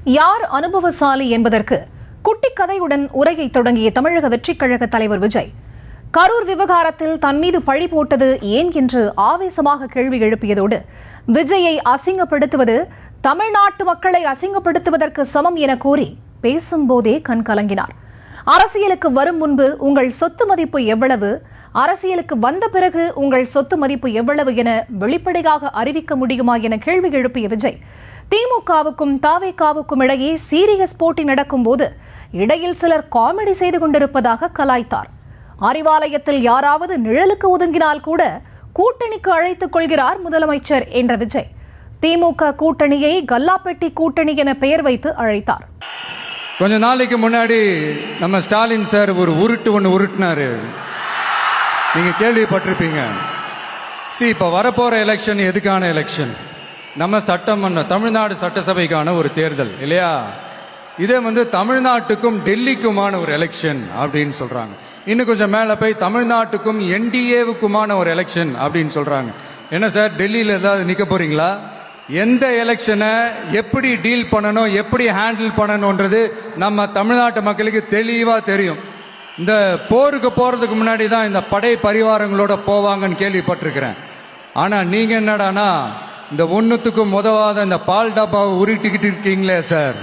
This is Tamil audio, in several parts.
யார் அனுபவசாலி என்பதற்கு குட்டி கதையுடன் உரையை தொடங்கிய தமிழக வெற்றிக் கழக தலைவர் விஜய் கரூர் விவகாரத்தில் தன் மீது பழி போட்டது ஏன் என்று ஆவேசமாக கேள்வி எழுப்பியதோடு விஜயை அசிங்கப்படுத்துவது தமிழ்நாட்டு மக்களை அசிங்கப்படுத்துவதற்கு சமம் என கூறி பேசும்போதே கண் கலங்கினார். அரசியலுக்கு வரும் முன்பு உங்கள் சொத்து மதிப்பு எவ்வளவு, அரசியலுக்கு வந்த பிறகு உங்கள் சொத்து மதிப்பு எவ்வளவு என வெளிப்படையாக அறிவிக்க முடியுமா என கேள்வி எழுப்பிய விஜய் திமுகவுக்கும் தாவேகாவுக்கும் இடையே சீரியஸ் போட்டி நடக்கும் போது இடையில் சிலர் காமெடி செய்து கொண்டிருப்பதாக கலாய்த்தார். அறிவாலயத்தில் யாராவது நிழலுக்கு ஒதுங்கினால் கூட கூட்டணிக்கு அழைத்துக் கொள்கிறார் முதலமைச்சர் என்ற விஜய் திமுக கூட்டணியை கல்லாப்பெட்டி கூட்டணி என பெயர் வைத்து அழைத்தார். கொஞ்ச நாளைக்கு முன்னாடி நம்ம ஸ்டாலின் சார் ஒரு ஒன்று உருட்டினாரு, நீங்க கேள்விப்பட்டிருப்பீங்க. இப்ப வரப்போற எலெக்ஷன் எதுக்கான எலெக்ஷன்? நம்ம சட்டமன்ற தமிழ்நாடு சட்டசபைக்கான ஒரு தேர்தல் இல்லையா? இதே தமிழ்நாட்டுக்கும் டெல்லிக்குமான ஒரு எலெக்ஷன் அப்படின்னு சொல்றாங்க. இன்னும் கொஞ்சம் மேல போய் தமிழ்நாட்டுக்கும் என்டிஏவுக்குமான ஒரு எலெக்ஷன் அப்படின்னு சொல்றாங்க. என்ன சார், டெல்லியில ஏதாவது நிக்க போறீங்களா? எந்த எலெக்ஷனை எப்படி டீல் பண்ணணும், எப்படி ஹேண்டில் பண்ணணும்ன்றது நம்ம தமிழ்நாட்டு மக்களுக்கு தெளிவா தெரியும். இந்த போருக்கு போறதுக்கு முன்னாடி தான் இந்த படை பரிவாரங்களோட போவாங்கன்னு கேள்விப்பட்டிருக்கிறேன். ஆனா நீங்க என்னடானா இந்த ஒண்ணுத்துக்கும் உதவாத இந்த பால் டப்பாவை உருட்டிக்கிட்டு இருக்கீங்களே சார்.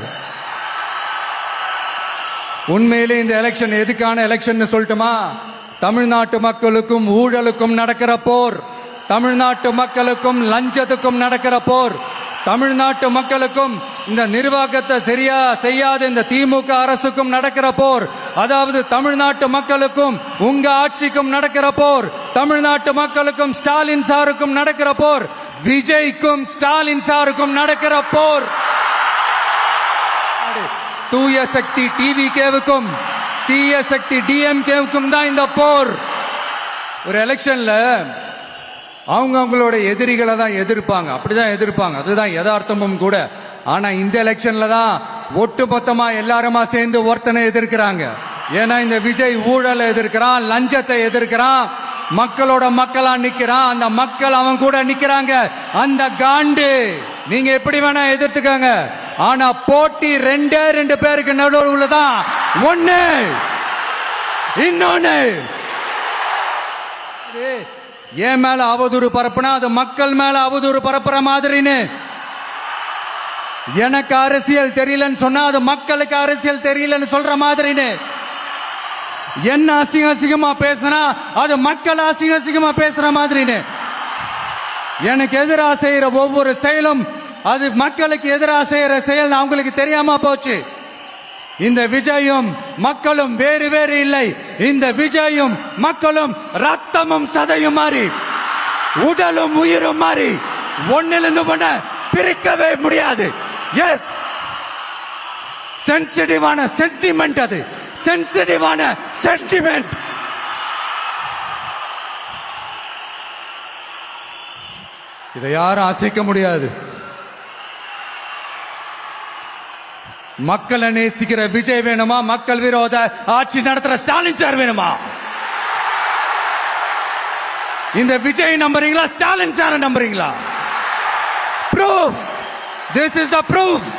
உண்மையிலே இந்த எலெக்ஷன் எதுக்கான எலெக்ஷன் சொல்லட்டுமா? தமிழ்நாட்டு மக்களுக்கும் ஊழலுக்கும் நடக்கிற போர், தமிழ்நாட்டு மக்களுக்கும் லஞ்சத்துக்கும் நடக்கிற போர், தமிழ்நாட்டு மக்களுக்கும் இந்த நிர்வாகத்தை சரியா செய்யாத இந்த திமுக அரசுக்கும் நடக்கிற போர், அதாவது தமிழ்நாட்டு மக்களுக்கும் உங்க ஆட்சிக்கும் நடக்கிற போர், தமிழ்நாட்டு மக்களுக்கும் ஸ்டாலின் சாருக்கும் நடக்கிற போர், விஜய்க்கும் ஸ்டாலின் சாருக்கும் நடக்கிற போர், தூய சக்தி டிவிகேவுக்கும் தீய சக்தி டிஎம்கேவுக்கும் தான் இந்த போர். ஒரு எலெக்ஷன்ல அவங்களோட எதிரிகளை தான் எதிர்ப்பாங்க, அப்படிதான் எதிர்ப்பாங்க, அதுதான் யதார்த்தமும் கூட. ஆனா இந்த எலெக்ஷன்ல தான் ஒட்டுமொத்தமா எல்லாருமா சேர்ந்து ஒருத்தனை எதிர்க்கிறாங்க. ஏன்னா இந்த விஜய் ஊழலை எதிர்க்கிறான், லஞ்சத்தை எதிர்க்கிறான், மக்களோட மக்களா நிக்கிறான், அந்த மக்கள் அவன் கூட நிக்கிறாங்க. அந்த காண்டு நீங்க எப்படி வேணா எதிர்த்துக்காங்க, ஆனா போட்டி ரெண்டு பேருக்கு நடுவுல தான். ஒண்ணு இன்னொன்னு ஏன் மேல அவதூறு பரப்புனா அது மக்கள் மேல அவதூறு பரப்புற மாதிரின்னு. எனக்கு அரசியல் தெரியலன்னு சொன்னா அது மக்களுக்கு அரசியல் தெரியலன்னு சொல்ற மாதிரின்னு. என்ன அசிங்கமா பேசினா அது மக்கள் அசிங்கமா பேசுற மாதிரின்னு. எனக்கு எதிராக செய்யற ஒவ்வொரு செயலும் அது மக்களுக்கு எதிராக செய்யற செயல் அவங்களுக்கு தெரியாம போச்சு. இந்த விஜயும் மக்களும் வேறு வேறு இல்லை. இந்த விஜயும் மக்களும் ரத்தமும் சதையும் மாறி உடலும் உயிரும் மாறி ஒன்னிலிருந்து ஒண்ண பிரிக்கவே முடியாது. எஸ், சென்சிட்டிவான சென்டிமெண்ட், அது சென்சிட்டிவான சென்டிமெண்ட். இதை யாரும் அசைக்க முடியாது. மக்களை நேசிக்கிற விஜய் வேணுமா, மக்கள் விரோத ஆட்சி நடத்துற ஸ்டாலின் சார் வேணுமா? இந்த விஜய் நம்புறீங்களா, ஸ்டாலின் சார் நம்புறீங்களா? Proof, this is the proof.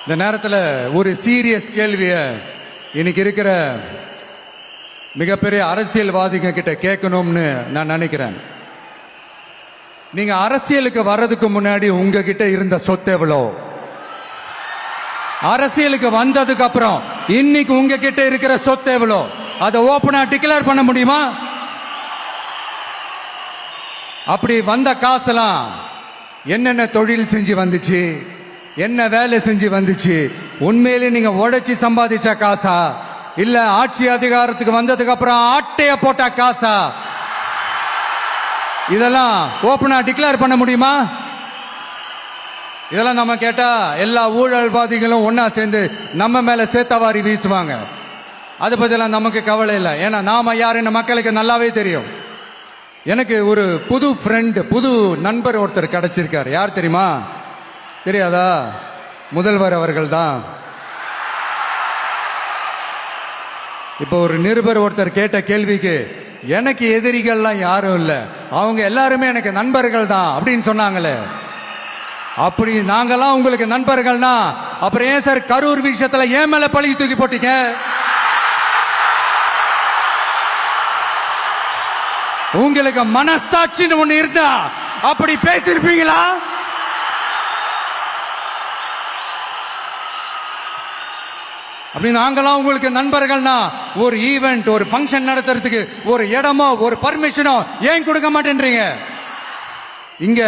இந்த நேரத்தில் ஒரு சீரியஸ் கேள்வியை இன்னைக்கு இருக்கிற மிகப்பெரிய அரசியல்வாதிங்க கிட்ட கேட்கணும்னு நான் நினைக்கிறேன். நீங்க அரசியலுக்கு வர்றதுக்கு முன்னாடி உங்ககிட்ட இருந்த சொத்து எவ்வளோ? அரசியலுக்கு வந்ததுக்கு அப்புறம் இன்னைக்கு உங்ககிட்ட இருக்கிற சொத்து எவ்வளோ? அதை ஓபனா டிக்ளேர் பண்ண முடியுமா? அப்படி வந்த காசெல்லாம் என்னென்ன தொழில் செஞ்சு வந்துச்சு, என்ன வேலை செஞ்சு வந்துச்சு? உண்மையிலே நீங்க உழைச்சி சம்பாதிச்ச காசா, இல்ல ஆட்சி அதிகாரத்துக்கு வந்ததுக்கு அப்புறம் ஆட்டைய போட்ட காசா? இதெல்லாம் ஓபனா டிக்ளேர் பண்ண முடியுமா? இதெல்லாம் நம்ம கேட்டா எல்லா ஊழல்வாதிகளும் ஒன்னா சேர்ந்து நம்ம மேல சேத்தவாரி வீசுவாங்க. அதை பத்திலாம் நமக்கு கவலை இல்லை. ஏன்னா நாம யாருன்னு மக்களுக்கு நல்லாவே தெரியும். எனக்கு ஒரு புது ஃப்ரெண்ட், புது நண்பர் ஒருத்தர் கிடைச்சிருக்காரு. யார் தெரியுமா? தெரியாதா? முதல்வர் அவர்கள் தான். இப்போ ஒரு நிருபர் ஒருத்தர் கேட்ட கேள்விக்கு எனக்கு எதிரிகள்லாம் யாரும் இல்லை, அவங்க எல்லாருமே எனக்கு நண்பர்கள் தான் அப்படின்னு சொன்னாங்களே. அப்படி நாங்கெல்லாம் உங்களுக்கு நண்பர்கள்னா அப்புறம் ஏன் சார் கரூர் விஷயத்துல ஏன் மேல பழி தூக்கி போட்டீங்க? உங்களுக்கு மனசாட்சின்னு ஒண்ணு இருந்தா அப்படி பேசிருப்பீங்களா? அப்படி நாங்களாம் உங்களுக்கு நண்பர்கள்னா ஒரு ஈவென்ட், ஒரு ஃபங்க்ஷன் நடத்துறதுக்கு ஒரு இடமோ ஒரு பர்மிஷனோ ஏன் கொடுக்க மாட்டேன்றீங்க? இங்க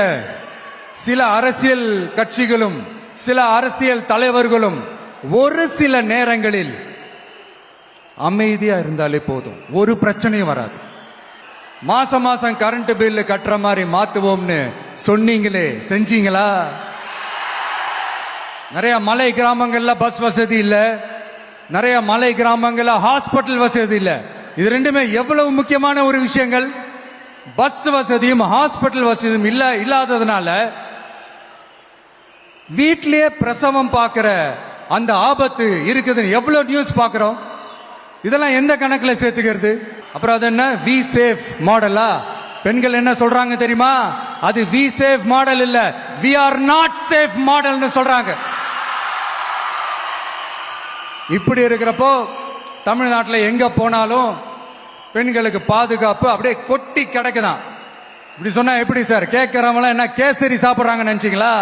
சில அரசியல் கட்சிகளும் சில அரசியல் தலைவர்களும் ஒரு சில நேரங்களில் அமைதியா இருந்தாலே போதும், ஒரு பிரச்சனையும் வராது. மாசம் மாசம் கரண்ட் பில் கட்டுற மாதிரி மாத்துவோம்னு சொன்னீங்களே, செஞ்சீங்களா? நிறைய மலை கிராமங்கள்ல பஸ் வசதி இல்ல, நிறைய மலை கிராமங்கள்ல ஹாஸ்பிட்டல் வசதி இல்ல. இது ரெண்டுமே எவ்வளவு முக்கியமான ஒரு விஷயங்கள். பஸ் வசதியும் ஹாஸ்பிட்டல் வசதியும் இல்லாததுனால வீட்டிலேயே பிரசவம் பார்க்கிற அந்த ஆபத்து இருக்குதுன்னு எவ்வளவு நியூஸ் பார்க்கிறோம். இதெல்லாம் எந்த கணக்குல சேர்த்துக்கிறது? அப்புறம் அது என்ன வி சேஃப் மாடலா? பெண்கள் என்ன சொல்றாங்க தெரியுமா? அது வி சேஃப் மாடல் இல்ல, வி ஆர் நாட் சேஃப் மாடல்னு சொல்றாங்க. இப்படி இருக்கிறப்போ தமிழ்நாட்டில் எங்க போனாலும் பெண்களுக்கு பாதுகாப்பு அப்படியே கொட்டி கிடக்குதான். இப்படி சொன்னா எப்படி சார்? கேட்கறவங்க என்ன கேசரி சாப்பிடுறாங்க நினைச்சீங்களா?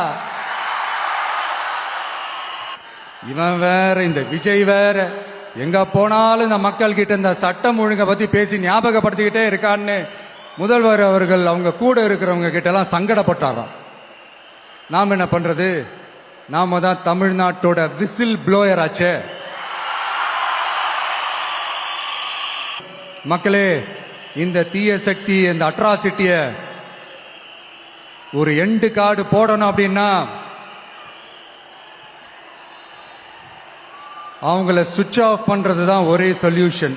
இவன் வேற, இந்த விஜய் வேற, எங்க போனாலும் இந்த மக்கள் கிட்ட இந்த சட்டம் ஒழுங்கை பத்தி பேசி ஞாபகப்படுத்திக்கிட்டே இருக்கான்னு முதல்வர் அவர்கள் அவங்க கூட இருக்கிறவங்க கிட்ட எல்லாம் சங்கடப்பட்டாராம். நாம் என்ன பண்றது? நாம தான் தமிழ்நாட்டோட விசில் ப்ளோயர் ஆச்சே. மக்களே, இந்த தீய சக்தி, இந்த அட்ராசிட்டிய ஒரு எண்டு கார்டு போடணும் அப்படின்னா அவங்கள சுவிட்ச் ஆஃப் பண்றது தான் ஒரே சொல்யூஷன்.